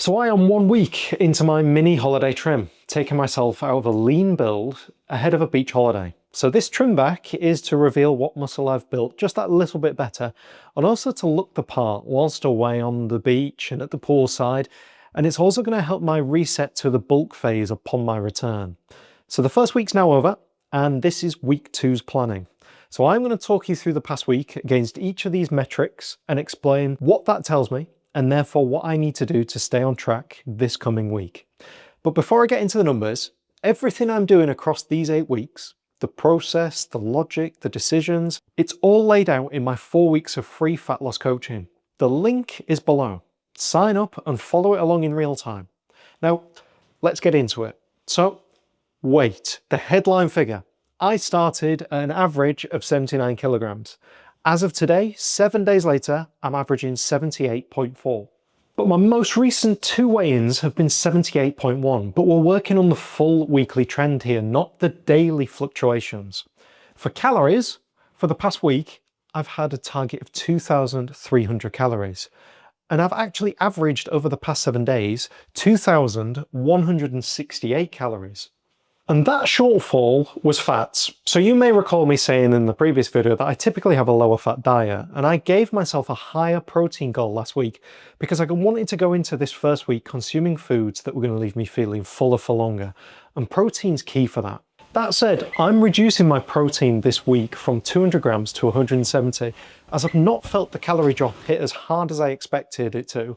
So I am 1 week into my mini holiday trim, taking myself out of a lean build ahead of a beach holiday. So this trim back is to reveal what muscle I've built just that little bit better, and also to look the part whilst away on the beach and at the poolside. And it's also going to help my reset to the bulk phase upon my return. So the first week's now over, and this is week 2's planning. So I'm going to talk you through the past week against each of these metrics and explain what that tells me, and therefore what I need to do to stay on track this coming week. But before I get into the numbers, everything I'm doing across these 8 weeks, the process, the logic, the decisions, it's all laid out in my 4 weeks of free fat loss coaching. The link is below. Sign up and follow it along in real time. Now, let's get into it. So, weight, the headline figure. I started at an average of 79 kilograms. As of today, 7 days later, I'm averaging 78.4. But my most recent 2 weigh-ins have been 78.1, but we're working on the full weekly trend here, not the daily fluctuations. For calories, for the past week, I've had a target of 2,300 calories. And I've actually averaged over the past 7 days, 2,168 calories. And that shortfall was fats. So you may recall me saying in the previous video that I typically have a lower fat diet, and I gave myself a higher protein goal last week because I wanted to go into this first week consuming foods that were going to leave me feeling fuller for longer, and protein's key for that. That said, I'm reducing my protein this week from 200 grams to 170, as I've not felt the calorie drop hit as hard as I expected it to.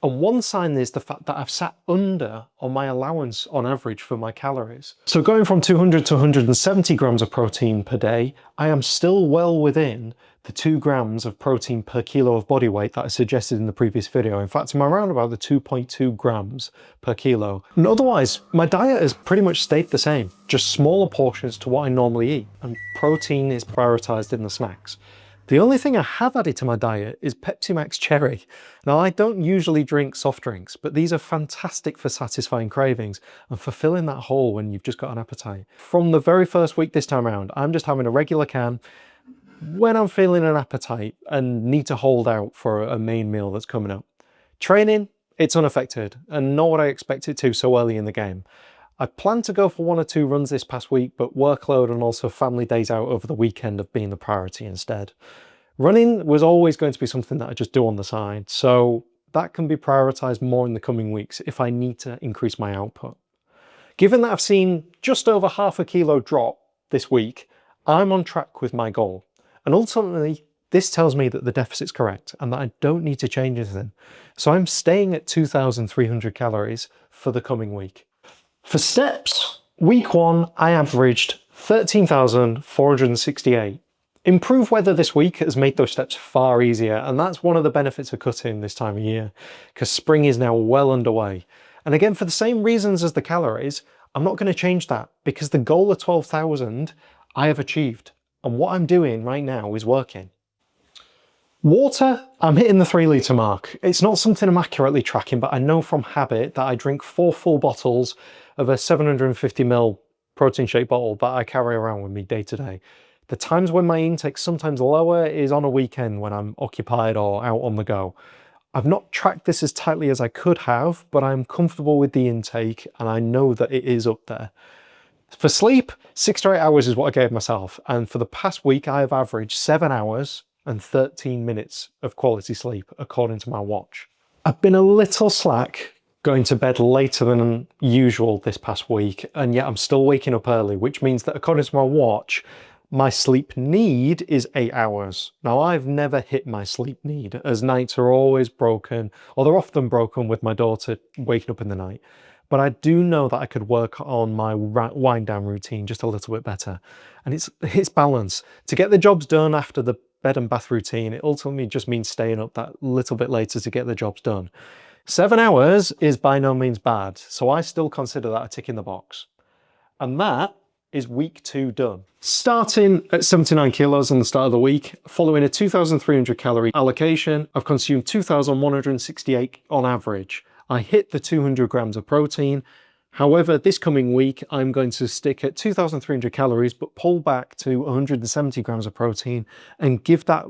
And one sign is the fact that I've sat under on my allowance on average for my calories. So going from 200 to 170 grams of protein per day, I am still well within the 2 grams of protein per kilo of body weight that I suggested in the previous video. In fact, I'm around about the 2.2 grams per kilo. And otherwise, my diet has pretty much stayed the same, just smaller portions to what I normally eat, and protein is prioritized in the snacks. The only thing I have added to my diet is Pepsi Max Cherry. Now, I don't usually drink soft drinks, but these are fantastic for satisfying cravings and for filling that hole when you've just got an appetite. From the very first week this time around, I'm just having a regular can when I'm feeling an appetite and need to hold out for a main meal that's coming up. Training, it's unaffected, and not what I expected to so early in the game. I plan to go for 1 or 2 runs this past week, but workload and also family days out over the weekend have been the priority instead. Running was always going to be something that I just do on the side, so that can be prioritized more in the coming weeks if I need to increase my output. Given that I've seen just over half a kilo drop this week, I'm on track with my goal. And ultimately, this tells me that the deficit's correct and that I don't need to change anything. So I'm staying at 2,300 calories for the coming week. For steps, week 1, I averaged 13,468. Improved weather this week has made those steps far easier, and that's one of the benefits of cutting this time of year, because spring is now well underway. And again, for the same reasons as the calories, I'm not going to change that, because the goal of 12,000 I have achieved, and what I'm doing right now is working. Water, I'm hitting the 3 litre mark. It's not something I'm accurately tracking, but I know from habit that I drink 4 full bottles of a 750ml protein shake bottle that I carry around with me day to day. The times when my intake's sometimes lower is on a weekend when I'm occupied or out on the go. I've not tracked this as tightly as I could have, but I'm comfortable with the intake and I know that it is up there. For sleep, 6 to 8 hours is what I gave myself, and for the past week I have averaged 7 hours and 13 minutes of quality sleep according to my watch. I've been a little slack going to bed later than usual this past week, and yet I'm still waking up early, which means that according to my watch, my sleep need is 8 hours. Now, I've never hit my sleep need, as nights are always broken, or they're often broken with my daughter waking up in the night. But I do know that I could work on my wind down routine just a little bit better. And it's balance. To get the jobs done after the bed and bath routine, it ultimately just means staying up that little bit later to get the jobs done. 7 hours is by no means bad, so I still consider that a tick in the box. And that is week 2 done. Starting at 79 kilos on the start of the week, following a 2,300 calorie allocation, I've consumed 2,168 on average. I hit the 200 grams of protein. However, this coming week, I'm going to stick at 2,300 calories, but pull back to 170 grams of protein and give that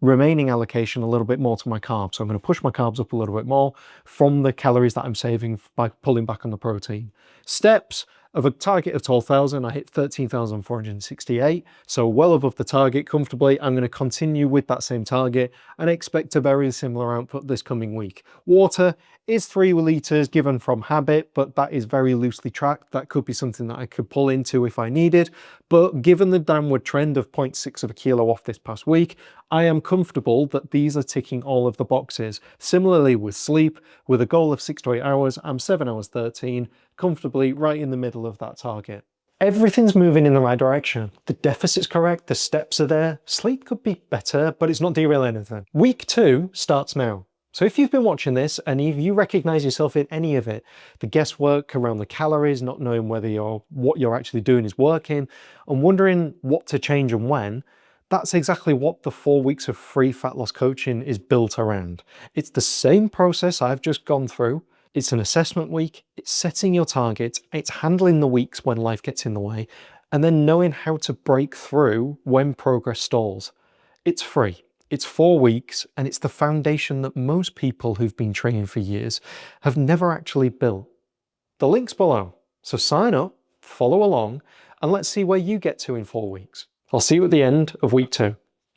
remaining allocation a little bit more to my carbs. So I'm going to push my carbs up a little bit more from the calories that I'm saving by pulling back on the protein. Steps of a target of 12,000, I hit 13,468, so well above the target comfortably. I'm going to continue with that same target and expect a very similar output this coming week. Water is 3 litres given from habit, but that is very loosely tracked. That could be something that I could pull into if I needed, but given the downward trend of 0.6 of a kilo off this past week, I am comfortable that these are ticking all of the boxes. Similarly with sleep, with a goal of 6 to 8 hours, I'm 7 hours 13, comfortably right in the middle of that target. Everything's moving in the right direction. The deficit's correct, the steps are there. Sleep could be better, but it's not derailing anything. Week 2 starts now. So if you've been watching this and if you recognize yourself in any of it, the guesswork around the calories, not knowing whether what you're actually doing is working, and wondering what to change and when, that's exactly what the 4 weeks of free fat loss coaching is built around. It's the same process I've just gone through. It's an assessment week, it's setting your targets, it's handling the weeks when life gets in the way, and then knowing how to break through when progress stalls. It's free. It's 4 weeks, and it's the foundation that most people who've been training for years have never actually built. The link's below, so sign up, follow along, and let's see where you get to in 4 weeks. I'll see you at the end of week 2.